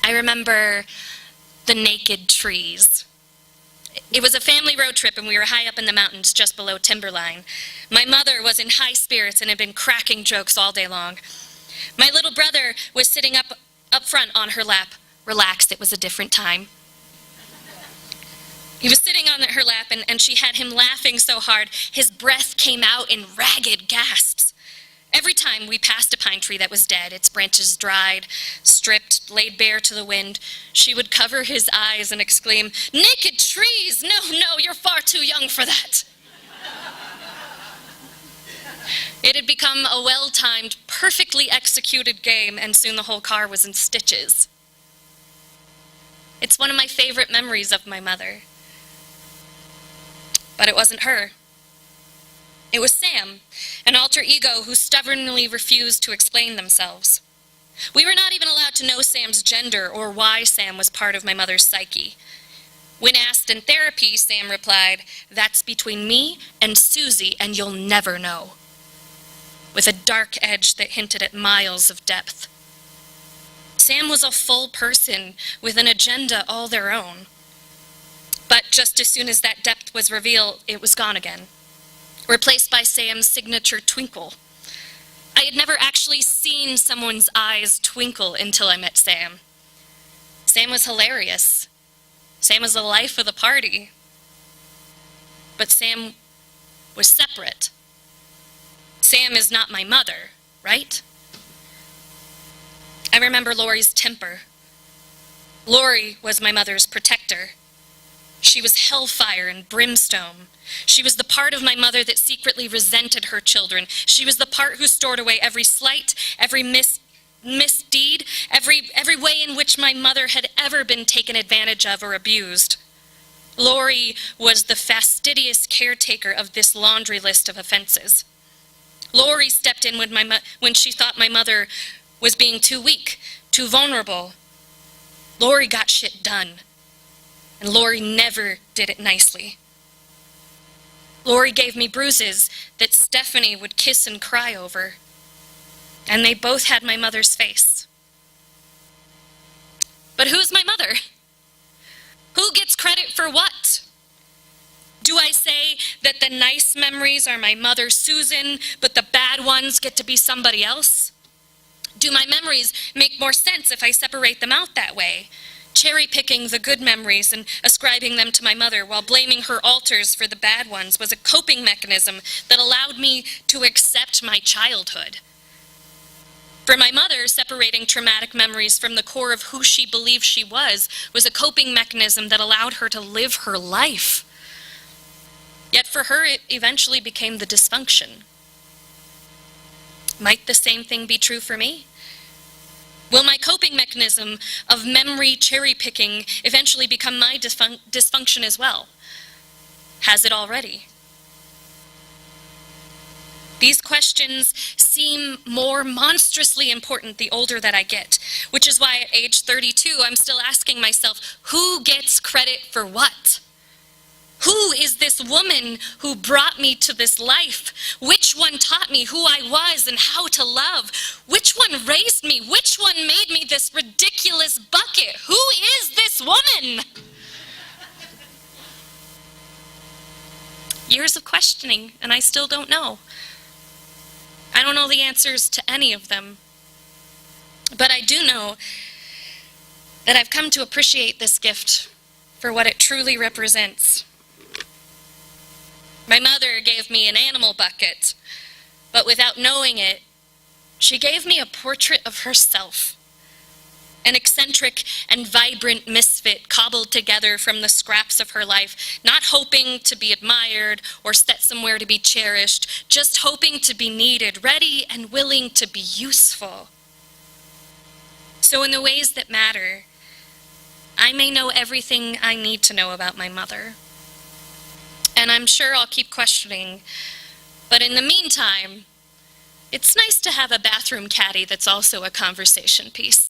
I remember the naked trees. It was a family road trip and we were high up in the mountains just below timberline. My mother was in high spirits and had been cracking jokes all day long. My little brother was sitting up front on her lap. Relaxed, it was a different time. He was sitting on her lap and she had him laughing so hard, his breath came out in ragged gasps. Every time we passed a pine tree that was dead, its branches dried, stripped, laid bare to the wind, she would cover his eyes and exclaim, "Naked trees! No, you're far too young for that." It had become a well-timed, perfectly executed game, and soon the whole car was in stitches. It's one of my favorite memories of my mother. But it wasn't her. It was Sam, an alter ego who stubbornly refused to explain themselves. We were not even allowed to know Sam's gender or why Sam was part of my mother's psyche. When asked in therapy, Sam replied, "That's between me and Susie, and you'll never know," with a dark edge that hinted at miles of depth. Sam was a full person with an agenda all their own. But just as soon as that depth was revealed, it was gone again, replaced by Sam's signature twinkle. I had never actually seen someone's eyes twinkle until I met Sam. Sam was hilarious. Sam was the life of the party. But Sam was separate. Sam is not my mother, right? I remember Lori's temper. Lori was my mother's protector. She was hellfire and brimstone. She was the part of my mother that secretly resented her children. She was the part who stored away every slight, every misdeed, every way in which my mother had ever been taken advantage of or abused. Lori was the fastidious caretaker of this laundry list of offenses. Lori stepped in when she thought my mother was being too weak, too vulnerable. Lori got shit done. And Lori never did it nicely. Lori gave me bruises that Stephanie would kiss and cry over. And they both had my mother's face. But who's my mother? Who gets credit for what? Do I say that the nice memories are my mother Susan, but the bad ones get to be somebody else? Do my memories make more sense if I separate them out that way? Cherry-picking the good memories and ascribing them to my mother while blaming her alters for the bad ones was a coping mechanism that allowed me to accept my childhood. For my mother, separating traumatic memories from the core of who she believed she was a coping mechanism that allowed her to live her life. Yet for her, it eventually became the dysfunction. Might the same thing be true for me? Will my coping mechanism of memory cherry-picking eventually become my dysfunction as well? Has it already? These questions seem more monstrously important the older that I get, which is why at age 32 I'm still asking myself, who gets credit for what? Who is this woman who brought me to this life? Which one taught me who I was and how to love? Which one raised me? Which one made me this ridiculous bucket? Who is this woman? Years of questioning, and I still don't know. I don't know the answers to any of them. But I do know that I've come to appreciate this gift for what it truly represents. My mother gave me an animal bucket, but without knowing it, she gave me a portrait of herself. An eccentric and vibrant misfit cobbled together from the scraps of her life, not hoping to be admired or set somewhere to be cherished, just hoping to be needed, ready and willing to be useful. So in the ways that matter, I may know everything I need to know about my mother. And I'm sure I'll keep questioning, but in the meantime, it's nice to have a bathroom caddy that's also a conversation piece.